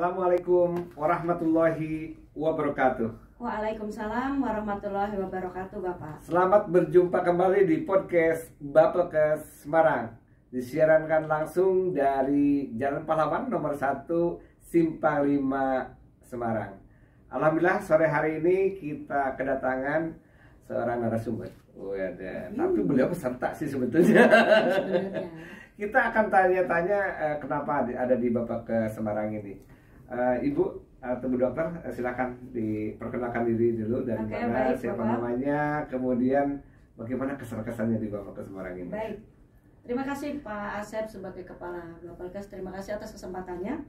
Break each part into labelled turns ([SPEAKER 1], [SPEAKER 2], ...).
[SPEAKER 1] Assalamualaikum warahmatullahi wabarakatuh.
[SPEAKER 2] Waalaikumsalam warahmatullahi wabarakatuh, Bapak.
[SPEAKER 1] Selamat berjumpa kembali di podcast Bapelkes Semarang. Disiarankan langsung dari Jalan Pahlawan nomor 1 Simpang 5 Semarang. Alhamdulillah sore hari ini kita kedatangan seorang narasumber. Tapi beliau peserta sih sebetulnya. Kita akan tanya-tanya kenapa ada di Bapelkes Semarang ini. Ibu atau Bu Dokter, silakan diperkenalkan diri dulu dari mana,
[SPEAKER 2] baik,
[SPEAKER 1] siapa
[SPEAKER 2] Bapak.
[SPEAKER 1] namanya, kemudian bagaimana kesan-kesannya di Bapelkes Semarang ini.
[SPEAKER 2] Baik, terima kasih Pak Asep sebagai Kepala Bapelkes. Terima kasih atas kesempatannya.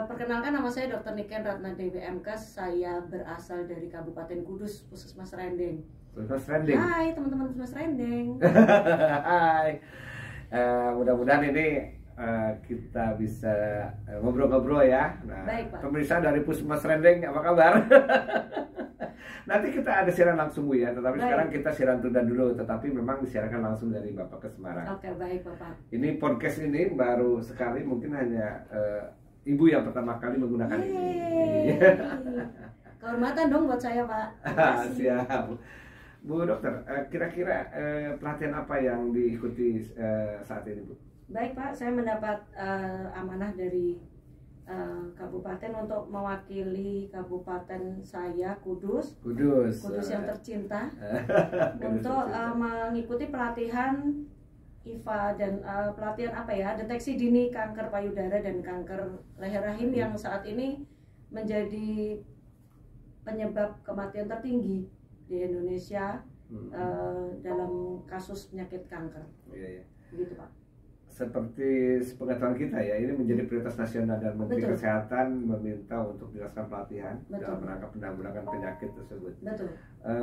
[SPEAKER 2] Perkenalkan, nama saya Dr. Niken Ratna Dewi MKes. Saya berasal dari Kabupaten Kudus, Puskesmas Rendeng.
[SPEAKER 1] Puskesmas Rendeng.
[SPEAKER 2] Hai teman-teman Puskesmas Rendeng.
[SPEAKER 1] Hai. Mudah-mudahan ini kita bisa ngobrol-ngobrol ya. Nah,
[SPEAKER 2] Baik, Pak.
[SPEAKER 1] Pemirsa dari Puskesmas Rendeng, apa kabar? Nanti kita ada siaran langsung Bu ya, tetapi
[SPEAKER 2] Baik.
[SPEAKER 1] sekarang kita siaran tunda dulu, tetapi memang disiarkan langsung dari Bapelkes Semarang.
[SPEAKER 2] Oke, baik Bapak.
[SPEAKER 1] Ini podcast ini baru sekali, mungkin hanya ibu yang pertama kali menggunakan ini.
[SPEAKER 2] Yeay. Kehormatan dong buat saya, Pak. Terima kasih.
[SPEAKER 1] Siap. Bu Dokter, kira-kira pelatihan apa yang diikuti saat ini Bu?
[SPEAKER 2] Baik Pak, saya mendapat amanah dari kabupaten untuk mewakili kabupaten saya, Kudus yang tercinta, untuk mengikuti pelatihan IFA dan pelatihan apa ya, deteksi dini kanker payudara dan kanker leher rahim yang saat ini menjadi penyebab kematian tertinggi di Indonesia dalam kasus penyakit kanker.
[SPEAKER 1] Iya.
[SPEAKER 2] Begitu Pak.
[SPEAKER 1] Seperti sepengetahuan kita ya, ini menjadi prioritas nasional dan Menteri
[SPEAKER 2] Betul.
[SPEAKER 1] Kesehatan meminta untuk dilaksanakan pelatihan
[SPEAKER 2] Betul.
[SPEAKER 1] dalam rangka penanggulangan penyakit tersebut.
[SPEAKER 2] Betul.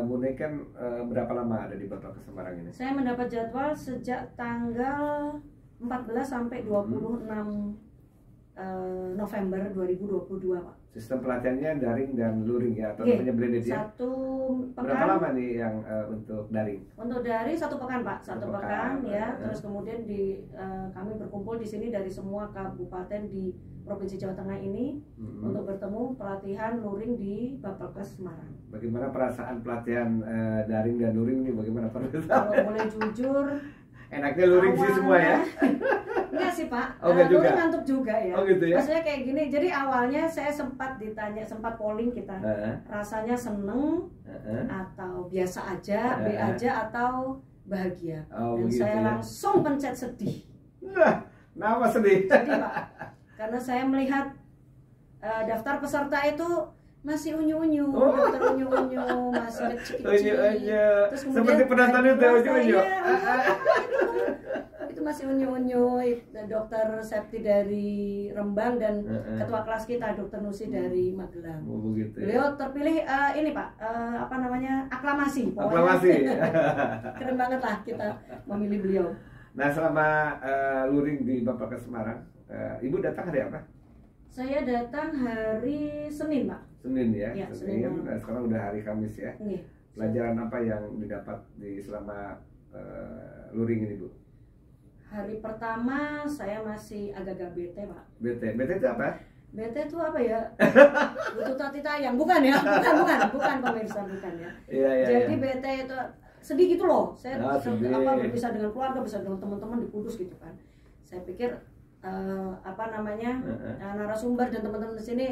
[SPEAKER 1] Bu Niken, berapa lama ada di Bapelkes Semarang ini?
[SPEAKER 2] Saya mendapat jadwal sejak tanggal 14 sampai 26 November 2022, Pak.
[SPEAKER 1] Sistem pelatihannya daring dan luring ya, atau
[SPEAKER 2] Oke,
[SPEAKER 1] namanya blended ya?
[SPEAKER 2] Satu
[SPEAKER 1] Berapa
[SPEAKER 2] pekan.
[SPEAKER 1] lama nih yang untuk daring?
[SPEAKER 2] Untuk dari satu pekan, Pak. Satu
[SPEAKER 1] Satu
[SPEAKER 2] pekan
[SPEAKER 1] pekan,
[SPEAKER 2] ya. Terus kemudian kami berkumpul di sini dari semua kabupaten di Provinsi Jawa Tengah ini untuk bertemu pelatihan luring di Bapelkes Semarang.
[SPEAKER 1] Bagaimana perasaan pelatihan daring dan luring ini? Bagaimana perasaan?
[SPEAKER 2] Kalau boleh jujur,
[SPEAKER 1] Enaknya luring sih semua ya?
[SPEAKER 2] Enggak sih Pak,
[SPEAKER 1] Oh, enggak juga?
[SPEAKER 2] luring ngantuk juga ya.
[SPEAKER 1] Oh gitu ya?
[SPEAKER 2] Maksudnya kayak gini, jadi awalnya saya sempat polling kita, rasanya seneng atau biasa aja, B aja atau bahagia.
[SPEAKER 1] Oh,
[SPEAKER 2] Dan
[SPEAKER 1] begitu
[SPEAKER 2] saya
[SPEAKER 1] ya?
[SPEAKER 2] langsung pencet sedih.
[SPEAKER 1] Nah, kenapa sedih?
[SPEAKER 2] Sedih Pak, karena saya melihat daftar peserta itu masih unyu-unyu, dokter unyu-unyu, masih kecil-kecil.
[SPEAKER 1] Unyu-unyu.
[SPEAKER 2] Terus
[SPEAKER 1] Seperti penonton itu unyu-unyu.
[SPEAKER 2] Itu masih unyu-unyu. Dokter Septi dari Rembang dan ketua kelas kita Dokter Nusi dari Magelang.
[SPEAKER 1] Oh, begitu ya?
[SPEAKER 2] Beliau terpilih ini Pak, aklamasi. Pokoknya.
[SPEAKER 1] Aklamasi.
[SPEAKER 2] Keren banget lah kita memilih beliau.
[SPEAKER 1] Nah, selama luring di Bapelkes Semarang, Ibu datang hari apa?
[SPEAKER 2] Saya datang hari Senin Pak.
[SPEAKER 1] Senin ya?
[SPEAKER 2] Ya,
[SPEAKER 1] Senin.
[SPEAKER 2] Senin.
[SPEAKER 1] Nah, sekarang udah hari Kamis ya?
[SPEAKER 2] Nih.
[SPEAKER 1] Pelajaran apa yang didapat selama luring ini Bu?
[SPEAKER 2] Hari pertama saya masih agak-agak bete Pak.
[SPEAKER 1] BT itu apa?
[SPEAKER 2] Bete itu apa ya? Butuh tati tayang, bukan ya? Bukan pemirsa, bukan ya.
[SPEAKER 1] Iya.
[SPEAKER 2] Jadi bete itu sedih gitu loh. Saya
[SPEAKER 1] sedih.
[SPEAKER 2] berpisah dengan keluarga, bisa dengan teman-teman di Kudus gitu kan. Saya pikir narasumber dan teman-teman di sini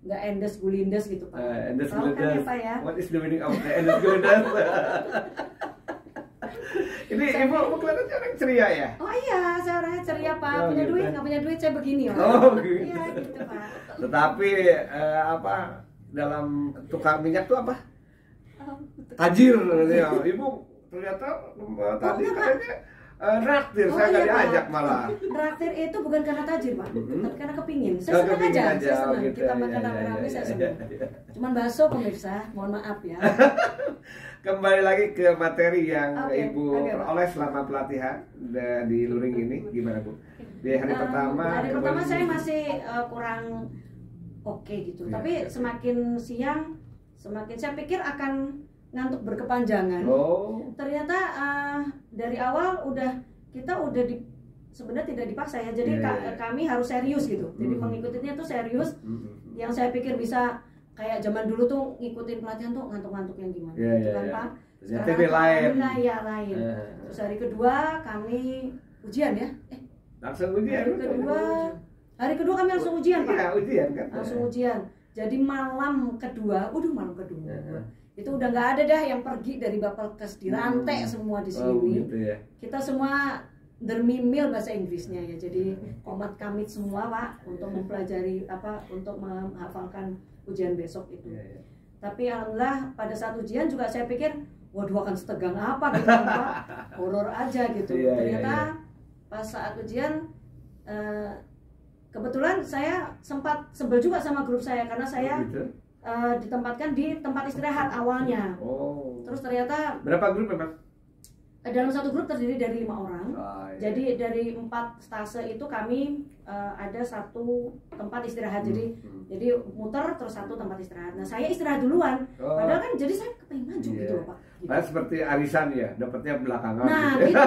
[SPEAKER 2] nggak endes gulindes gitu Pak.
[SPEAKER 1] Endes
[SPEAKER 2] Tahu kan ya
[SPEAKER 1] gulindes.
[SPEAKER 2] Pak ya?
[SPEAKER 1] What is the meaning of endes gulindes? Ini ibu kelihatannya orang ceria ya?
[SPEAKER 2] Oh iya, saya orangnya ceria Pak.
[SPEAKER 1] Oh,
[SPEAKER 2] Punya
[SPEAKER 1] gitu.
[SPEAKER 2] duit, nggak punya duit saya begini ya.
[SPEAKER 1] Oh gitu.
[SPEAKER 2] Iya gitu Pak.
[SPEAKER 1] Tetapi dalam tukang minyak tuh apa?
[SPEAKER 2] Oh,
[SPEAKER 1] Tajir ya. Ibu ternyata tadi
[SPEAKER 2] enggak, Pak.
[SPEAKER 1] katanya traktir, saya nggak
[SPEAKER 2] iya, Pak.
[SPEAKER 1] diajak malah.
[SPEAKER 2] Traktir itu bukan karena tajir Pak, tapi karena kepingin.
[SPEAKER 1] Oh,
[SPEAKER 2] Saya senang
[SPEAKER 1] kepingin
[SPEAKER 2] aja,
[SPEAKER 1] aja,
[SPEAKER 2] saya senang.
[SPEAKER 1] gitu.
[SPEAKER 2] Kita
[SPEAKER 1] Iya,
[SPEAKER 2] makan
[SPEAKER 1] iya,
[SPEAKER 2] rame-rame,
[SPEAKER 1] iya,
[SPEAKER 2] saya
[SPEAKER 1] iya,
[SPEAKER 2] senang.
[SPEAKER 1] iya.
[SPEAKER 2] Cuman bakso pemirsa, mohon maaf ya.
[SPEAKER 1] Kembali lagi ke materi yang
[SPEAKER 2] Oke,
[SPEAKER 1] Ibu
[SPEAKER 2] oke, Pak.
[SPEAKER 1] peroleh selama pelatihan di luring ini, gimana Bu? Di hari pertama.
[SPEAKER 2] Hari pertama
[SPEAKER 1] kemudian-
[SPEAKER 2] saya masih kurang oke gitu,
[SPEAKER 1] Iya,
[SPEAKER 2] tapi
[SPEAKER 1] iya.
[SPEAKER 2] semakin siang, semakin saya pikir akan ngantuk berkepanjangan.
[SPEAKER 1] Oh,
[SPEAKER 2] Ternyata dari awal kita udah sebenarnya tidak dipaksa ya. Jadi kami harus serius gitu. Jadi mengikutinya tuh serius. Yang saya pikir bisa kayak zaman dulu tuh ngikutin pelatihan tuh ngantuk-ngantuk yang gimana gitu kan Pak.
[SPEAKER 1] Sekarang
[SPEAKER 2] lain. Terus hari kedua kami ujian ya.
[SPEAKER 1] Langsung ujian.
[SPEAKER 2] Hari kedua kami langsung ujian Pak.
[SPEAKER 1] Iya, ujian kan.
[SPEAKER 2] Langsung ujian. Jadi malam kedua itu udah nggak ada dah yang pergi dari Bapelkes, dirantai semua di sini.
[SPEAKER 1] Gitu ya.
[SPEAKER 2] Kita semua dermimil bahasa Inggrisnya ya. Jadi komat kamit semua Pak untuk mempelajari untuk menghafalkan ujian besok itu. Tapi alhamdulillah pada saat ujian juga saya pikir, waduh akan setegang apa gitu Pak. Horor aja gitu. Ternyata pas saat ujian kebetulan saya sempat sebel juga sama grup saya karena saya ditempatkan di tempat istirahat awalnya. Terus ternyata
[SPEAKER 1] berapa grup memang?
[SPEAKER 2] Dalam satu grup terdiri dari 5 orang. Jadi dari 4 stase itu kami ada satu tempat istirahat. Jadi muter terus satu tempat istirahat. Nah saya istirahat duluan. Padahal kan jadi saya kepengen maju gitu loh Pak. Gitu.
[SPEAKER 1] Seperti arisan ya, dapatnya belakangan.
[SPEAKER 2] Nah gitu.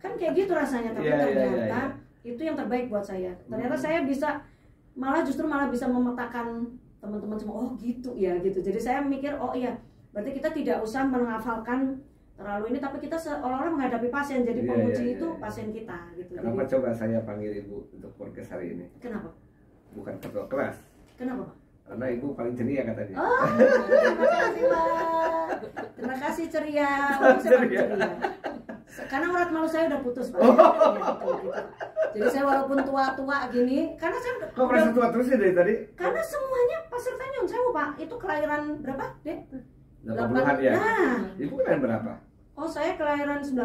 [SPEAKER 2] Kan kayak gitu rasanya. Tapi ternyata itu yang terbaik buat saya. Ternyata saya bisa justru malah bisa memetakan teman-teman semua. Oh gitu ya gitu. Jadi saya mikir oh iya berarti kita tidak usah menghafalkan terlalu ini, tapi kita seolah-olah menghadapi pasien. Jadi penguji itu pasien kita gitu.
[SPEAKER 1] Kenapa coba saya panggil Ibu untuk podcast hari ini?
[SPEAKER 2] Kenapa?
[SPEAKER 1] Bukan ketua kelas.
[SPEAKER 2] Kenapa Pak?
[SPEAKER 1] Karena Ibu paling ceria katanya.
[SPEAKER 2] Oh, terima kasih Pak. Terima kasih ceria. Ceria. Karena urat malu saya udah putus Pak. Gitu. Jadi saya walaupun tua-tua gini, karena saya
[SPEAKER 1] kok merasa tua terus ya dari tadi?
[SPEAKER 2] Karena semuanya pesertanya saya Pak. Itu kelahiran berapa, Dek?
[SPEAKER 1] 80-an ya?
[SPEAKER 2] Nah.
[SPEAKER 1] Ibu kelahiran berapa?
[SPEAKER 2] Oh saya kelahiran 90.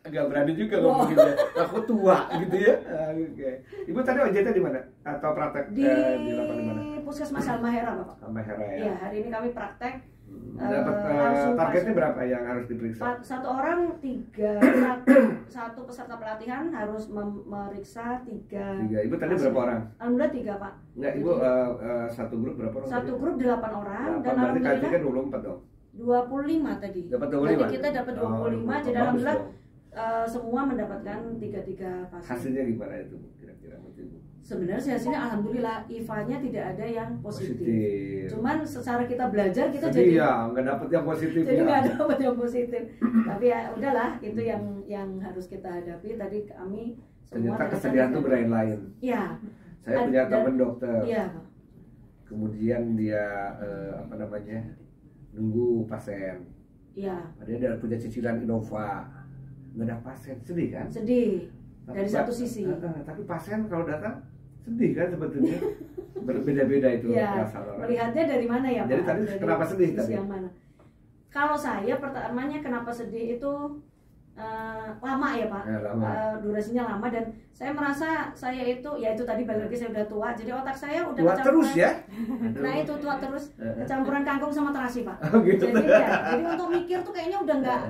[SPEAKER 1] Enggak berani juga ngomongin ya. Aku tua gitu ya. Oke. Ibu tadi OJT di mana? Atau praktek
[SPEAKER 2] di
[SPEAKER 1] lapangan di mana?
[SPEAKER 2] Puskesmas Halmahera Bapak.
[SPEAKER 1] Halmahera ya.
[SPEAKER 2] Iya, hari ini kami praktek.
[SPEAKER 1] Dapat targetnya berapa yang harus diperiksa?
[SPEAKER 2] Satu orang satu peserta pelatihan harus memeriksa 3.
[SPEAKER 1] Ibu tadi berapa orang?
[SPEAKER 2] Alhamdulillah 3 Pak.
[SPEAKER 1] Enggak, Ibu satu grup berapa orang?
[SPEAKER 2] Satu grup 8 orang. Dan
[SPEAKER 1] berarti
[SPEAKER 2] alhamdulillah
[SPEAKER 1] kan 24 dong?
[SPEAKER 2] 25 tadi.
[SPEAKER 1] Dapat 25?
[SPEAKER 2] Jadi kita dapat 25, jadi alhamdulillah semua mendapatkan 3 pasien.
[SPEAKER 1] Hasilnya gimana itu kira-kira?
[SPEAKER 2] Sebenarnya hasilnya alhamdulillah IVA-nya tidak ada yang positif. Cuman secara kita belajar kita
[SPEAKER 1] sedih jadi nggak dapet yang positif.
[SPEAKER 2] Jadi nggak dapet yang positif. Tapi ya udahlah, itu yang harus kita hadapi. Tadi kami semua
[SPEAKER 1] ternyata kesedihan itu berlain-lain.
[SPEAKER 2] Iya.
[SPEAKER 1] Saya punya teman dokter.
[SPEAKER 2] Iya.
[SPEAKER 1] Kemudian dia nunggu pasien.
[SPEAKER 2] Iya.
[SPEAKER 1] Dia punya cicilan Innova, nggak ada pasien, sedih kan?
[SPEAKER 2] Sedih. Dari satu sisi.
[SPEAKER 1] Tapi pasien kalau datang sedih kan sebetulnya. Berbeda-beda itu
[SPEAKER 2] masalah. Melihatnya dari mana ya Pak?
[SPEAKER 1] Jadi tadi kenapa sedih tadi?
[SPEAKER 2] Yang mana? Kalau saya pertamanya kenapa sedih itu lama ya Pak. Durasinya lama dan saya merasa saya itu ya itu tadi balik lagi saya udah tua, jadi otak saya udah
[SPEAKER 1] tua terus ya.
[SPEAKER 2] Nah itu tua terus kecampuran kangkung sama terasi Pak.
[SPEAKER 1] Gitu.
[SPEAKER 2] Jadi untuk mikir tuh kayaknya udah nggak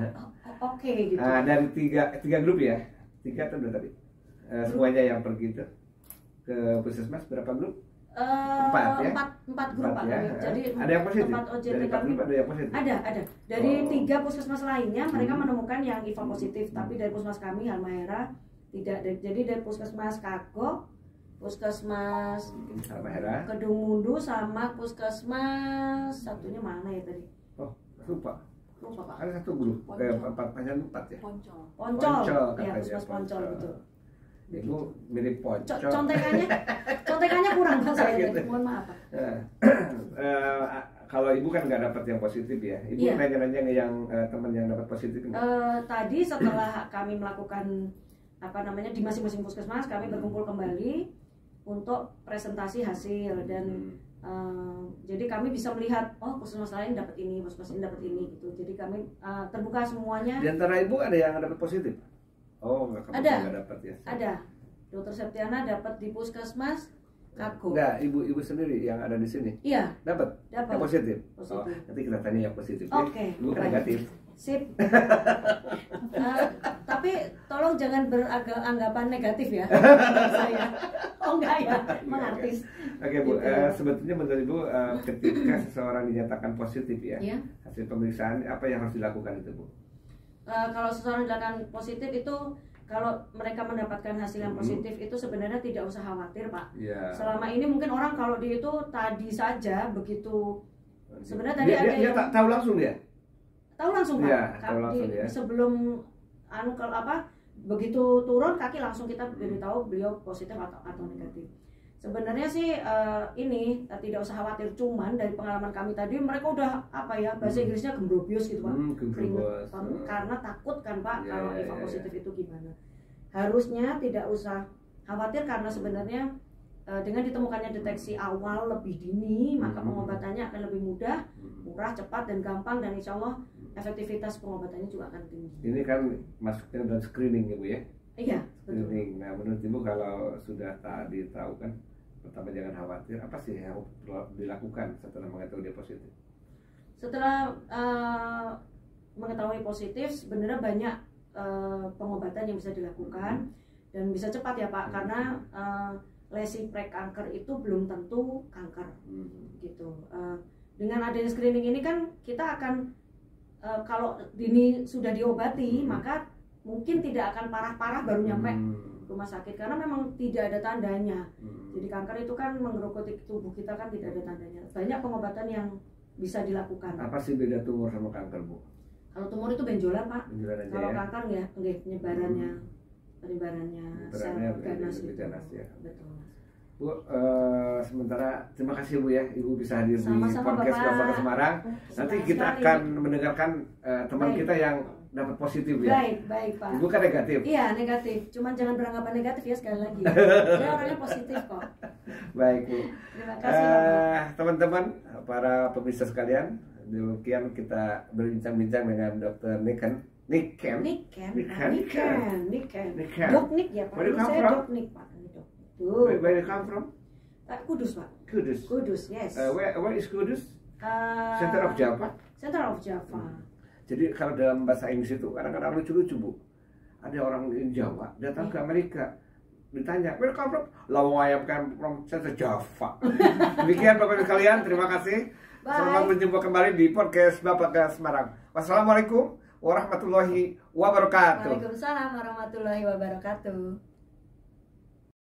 [SPEAKER 2] oke gitu.
[SPEAKER 1] Dari tiga grup ya. 3 atau 2 tadi? Semuanya yang pergi itu ke puskesmas berapa grup? 4 ya?
[SPEAKER 2] 4 grup Pak.
[SPEAKER 1] Ya.
[SPEAKER 2] Jadi
[SPEAKER 1] ada yang positif?
[SPEAKER 2] tempat OJT
[SPEAKER 1] dari 4 grup ada yang positif?
[SPEAKER 2] Ada. Dari 3 puskesmas lainnya mereka menemukan yang IVA positif, tapi dari puskesmas kami Halmahera tidak. Jadi dari puskesmas Kagok, puskesmas
[SPEAKER 1] Halmahera,
[SPEAKER 2] Kedung Mundu sama puskesmas satunya mana ya tadi?
[SPEAKER 1] Oh, lupa Pak. Ada satu grup, 4 ya?
[SPEAKER 2] Poncol. Ya, puskesmas Poncol betul.
[SPEAKER 1] Itu mirip Poncol.
[SPEAKER 2] Contekannya kurang Pak saya. Gitu. Mohon maaf Pak.
[SPEAKER 1] Kalau Ibu kan nggak dapat yang positif ya. Ibu nanya-nanya yang teman yang dapat positif enggak?
[SPEAKER 2] Tadi setelah kami melakukan di masing-masing puskesmas kami berkumpul kembali untuk presentasi hasil dan jadi kami bisa melihat puskesmas lain dapat ini, puskesmas ini dapat ini gitu. Jadi kami terbuka semuanya.
[SPEAKER 1] Di antara Ibu ada yang dapat positif? Oh, nggak dapat ya?
[SPEAKER 2] Ada. Dokter Septiana dapat di puskesmas Kagok.
[SPEAKER 1] Enggak, ibu sendiri yang ada di sini.
[SPEAKER 2] Iya.
[SPEAKER 1] Dapat. Yang positif. Nanti kita tanya yang positif.
[SPEAKER 2] Oke.
[SPEAKER 1] Ibu kan negatif.
[SPEAKER 2] Sip. Tapi tolong jangan beranggapan negatif ya. Saya. Oh enggak ya, mengartis.
[SPEAKER 1] Oke Bu, sebetulnya menurut Ibu ketika seseorang dinyatakan positif ya, hasil pemeriksaan apa yang harus dilakukan itu Bu?
[SPEAKER 2] kalau seseorang dinyatakan positif itu, kalau mereka mendapatkan hasil yang positif itu sebenarnya tidak usah khawatir, Pak. Selama ini mungkin orang kalau dia itu tadi saja begitu, sebenarnya tadi
[SPEAKER 1] dia tahu langsung dia.
[SPEAKER 2] Tahu langsung, Pak.
[SPEAKER 1] Tahu langsung, ya.
[SPEAKER 2] Sebelum kalau begitu turun kaki langsung kita beritahu beliau positif atau negatif. Sebenarnya sih ini tidak usah khawatir, cuman dari pengalaman kami tadi mereka udah bahasa Inggrisnya gembrobius gitu, Pak. Karena takut kan, Pak, kalau EVA positif itu gimana. Harusnya tidak usah khawatir karena sebenarnya dengan ditemukannya deteksi awal lebih dini, maka pengobatannya akan lebih mudah, murah, cepat dan gampang, dan insya Allah efektivitas pengobatannya juga akan tinggi.
[SPEAKER 1] Ini kan masuknya dalam screening ya, Bu ya?
[SPEAKER 2] Iya,
[SPEAKER 1] screening. Nah, menurut Ibu kalau sudah tadi tahu kan, pertama jangan khawatir, apa sih yang harus dilakukan setelah mengetahui dia positif?
[SPEAKER 2] Setelah mengetahui positif, sebenarnya banyak pengobatan yang bisa dilakukan dan bisa cepat ya, Pak, karena lesi pre-kanker itu belum tentu kanker, gitu. Dengan adanya screening ini kan kita akan kalau dini sudah diobati, maka mungkin tidak akan parah-parah baru nyampe rumah sakit karena memang tidak ada tandanya. Jadi kanker itu kan menggerogoti tubuh kita kan tidak ada tandanya. Banyak pengobatan yang bisa dilakukan.
[SPEAKER 1] Apa sih beda tumor sama kanker, Bu?
[SPEAKER 2] Kalau tumor itu benjolan, Pak. Kalau
[SPEAKER 1] ya?
[SPEAKER 2] Kanker penyebarannya sel ganas gitu.
[SPEAKER 1] Ya.
[SPEAKER 2] Betul.
[SPEAKER 1] Bu, sementara terima kasih Bu ya, Ibu bisa hadir di podcast
[SPEAKER 2] Bapak
[SPEAKER 1] Semarang. Nanti kita akan mendengarkan teman kita yang dapat positif ya.
[SPEAKER 2] Baik Pak.
[SPEAKER 1] Ibu kan negatif.
[SPEAKER 2] Iya, negatif. Cuman jangan beranggapan negatif ya sekali lagi. Saya orangnya positif kok.
[SPEAKER 1] Baik Bu.
[SPEAKER 2] Terima kasih
[SPEAKER 1] teman-teman, para pemirsa sekalian, demikian kita berbincang-bincang dengan Dr. Niken.
[SPEAKER 2] Dok Nik ya Pak. Saya Dok Nik Pak.
[SPEAKER 1] Where you come from?
[SPEAKER 2] Kudus, Pak.
[SPEAKER 1] Kudus,
[SPEAKER 2] yes.
[SPEAKER 1] Where is Kudus? Center of Java.
[SPEAKER 2] Center of Java.
[SPEAKER 1] Jadi kalau dalam bahasa Inggris itu kadang-kadang lucu-lucu, Bu. Ada orang di Jawa datang ke Amerika, ditanya, where you come from? I am from Center Java. Demikian Bapak-Ibu sekalian, terima kasih. Selamat berjumpa kembali di podcast Bapak Semarang. Wassalamualaikum warahmatullahi wabarakatuh.
[SPEAKER 2] Waalaikumsalam warahmatullahi wabarakatuh.